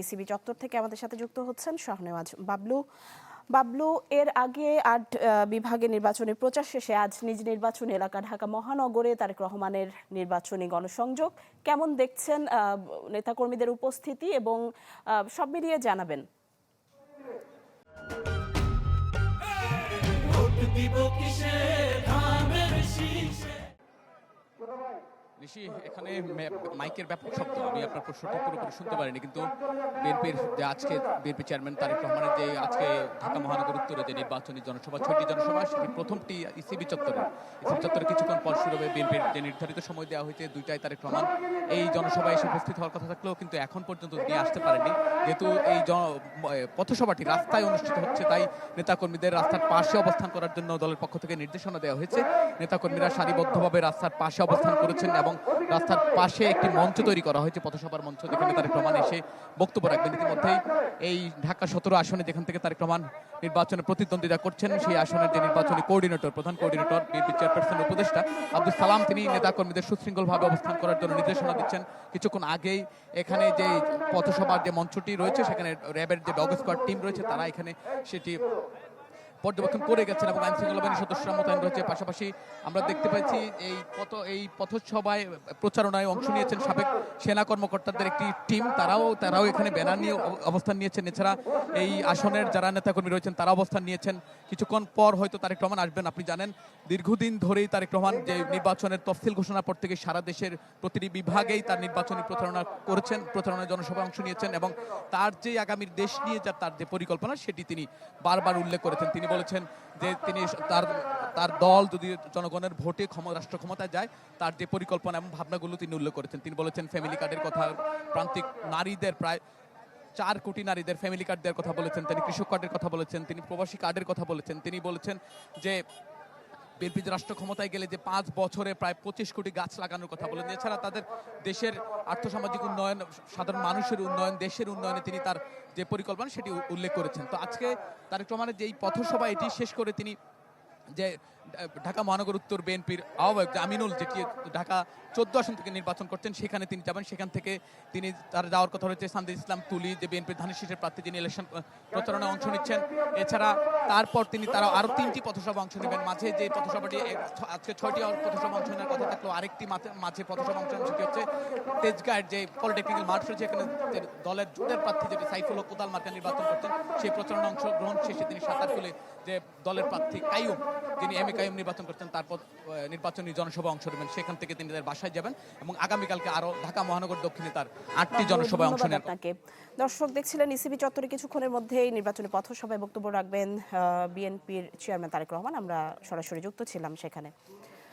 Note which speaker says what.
Speaker 1: ECB চত্বর থেকে আমাদের সাথে যুক্ত হচ্ছেন শাহনেওয়াজ বাবলু। বাবলু, এর আগে ৮ বিভাগে নির্বাচনী প্রচার শেষে আজ নিজ নির্বাচনী এলাকা ঢাকা মহানগরে তারেক রহমানের নির্বাচনী গণসংযোগ কেমন দেখছেন? নেতাকর্মীদের উপস্থিতি এবং সব মিলিয়ে জানাবেন।
Speaker 2: নিশি, এখানে মাইকের ব্যাপক শব্দ। আমি আপনার প্রশ্নটা পুরোপুরি শুনতে পারিনি, কিন্তু বিএনপির যে আজকে বিএনপি চেয়ারম্যান তারেক রহমানের যে আজকে ঢাকা মহানগর উত্তরে যে নির্বাচনী জনসভা, 6টি জনসভা, সেটি প্রথমটি ইসিবি চত্বরে। ইসিবি চত্বরে কিছুক্ষণ পর শুরু হবে। বিএনপির যে নির্ধারিত সময় দেওয়া হয়েছে 2টায় তারেক রহমান এই জনসভায় এসে উপস্থিত হওয়ার কথা থাকলেও কিন্তু এখন পর্যন্ত নিয়ে আসতে পারেনি। যেহেতু এই পথসভাটি রাস্তায় অনুষ্ঠিত হচ্ছে, তাই নেতাকর্মীদের রাস্তার পাশে অবস্থান করার জন্য দলের পক্ষ থেকে নির্দেশনা দেওয়া হয়েছে। নেতাকর্মীরা সারিবদ্ধভাবে রাস্তার পাশে অবস্থান করেছেন এবং রাস্তার পাশে একটি মঞ্চ তৈরি করা হয়েছে, পথসভার মঞ্চ, যেখানে তারেক রহমান এসে বক্তব্য রাখবেন। ইতিমধ্যেই এই ঢাকা 17 আসনে যেখান থেকে তারেক রহমান নির্বাচনে প্রতিদ্বন্দ্বিতা করছেন, সেই আসনের যে নির্বাচনী কোঅর্ডিনেটর, প্রধান কোঅর্ডিনেটর, বিএনপি চেয়ারপারসনের উপদেষ্টা আব্দুল সালাম, তিনি নেতাকর্মীদের সুশৃঙ্খলভাবে অবস্থান করার জন্য নির্দেশনা দিচ্ছেন। কিছুক্ষণ আগেই এখানে যে পথসভার যে মঞ্চটি রয়েছে, সেখানে র্যাবের যে ডগ স্কোয়াড টিম রয়েছে, তারা এখানে সেটি পর্যবেক্ষণ করে গেছেন এবং আইন শৃঙ্খলা বাহিনীর সদস্যরা মোতায়েন রয়েছে। পাশাপাশি আমরা দেখতে পাচ্ছি এই পথসভায় প্রচারণায় অংশ নিয়েছেন সাবেক সেনা কর্মকর্তাদের একটি টিম, তারাও এখানে ব্যানার নিয়ে অবস্থান নিয়েছেন। এছাড়া এই আসনের যারা নেতাকর্মী রয়েছেন তারা অবস্থান নিয়েছেন। কিছুক্ষণ পর হয়তো তারেক রহমান আসবেন। আপনি জানেন, দীর্ঘদিন ধরেই তারেক রহমান যে নির্বাচনের তফসিল ঘোষণার পর থেকে সারা দেশের প্রতিটি বিভাগেই তার নির্বাচনী প্রচারণা করেছেন, প্রচারণায় জনসভায় অংশ নিয়েছেন এবং তার যে আগামীর দেশ নিয়ে তার যে পরিকল্পনা, সেটি তিনি বারবার উল্লেখ করেছেন। তিনি বলেছেন যে তিনি তার দল যদি জনগণের ভোটে রাষ্ট্র ক্ষমতায় যায়, তার যে পরিকল্পনা এবং ভাবনাগুলো তিনি উল্লেখ করেছেন। তিনি বলেছেন ফ্যামিলি কার্ডের কথা, প্রান্তিক নারীদের প্রায় 4 কোটি নারীদের ফ্যামিলি কার্ড দেওয়ার কথা বলেছেন, তিনি কৃষক কার্ডের কথা বলেছেন, তিনি প্রবাসী কার্ডের কথা বলেছেন। তিনি বলেছেন যে বিএনপি রাষ্ট্র ক্ষমতায় গেলে যে 5 বছরে প্রায় 25 কোটি গাছ লাগানোর কথা বলেন। এছাড়া তাদের দেশের আর্থসামাজিক উন্নয়ন, সাধারণ মানুষের উন্নয়ন, দেশের উন্নয়নে তিনি তার যে পরিকল্পনা সেটি উল্লেখ করেছেন। তো আজকে তারেক রহমানের যে এই পথসভা, এটি শেষ করে তিনি যে ঢাকা মহানগর উত্তর বিএনপির আহ্বায়ক আমিনুল, যেটি ঢাকা 14 আসন থেকে নির্বাচন করছেন, সেখানে তিনি যাবেন। সেখান থেকে তিনি তার যাওয়ার কথা রয়েছে সানজিদ ইসলাম তুলি, যে বিএনপির ধানের শীষের প্রার্থী, যিনি ইলেকশন প্রচারণায় অংশ নিচ্ছেন। এছাড়া তারপর তিনি আরো 3টি পথসভা অংশ নেবেন। মাঝে যে পথসভাটি আজকে 6টি পথসভা অংশ নেওয়ার কথা থাকলেও আরেকটি মাঝে পথসভা অংশ সেটি হচ্ছে তেজগাঁয়ের যে পলিটেকনিক্যাল মাঠ রয়েছে, এখানে দলের জোটের প্রার্থী যেটি সাইফুল হক কোদাল মার্কা নির্বাচন করতেন, সেই প্রচারণা অংশগ্রহণ শেষে তিনি সাঁতারকুলে যে দলের প্রার্থী কাইয়ুম, যিনি এম এ কাইয়ুম নির্বাচন করতেন, তারপর নির্বাচনী জনসভা অংশ নেবেন। সেখান থেকে তিনি তাদের বাসায় যাবেন এবং আগামীকালকে আরো ঢাকা মহানগর দক্ষিণে তার 8টি জনসভায় অংশ নেবেন।
Speaker 1: দর্শক দেখছিলেন ইসিবি চত্বরে কিছুক্ষণের মধ্যেই নির্বাচনী পথসভায় বক্তব্য রাখবেন বিএনপির চেয়ারম্যান তারেক রহমান। আমরা সরাসরি যুক্ত ছিলাম সেখানে।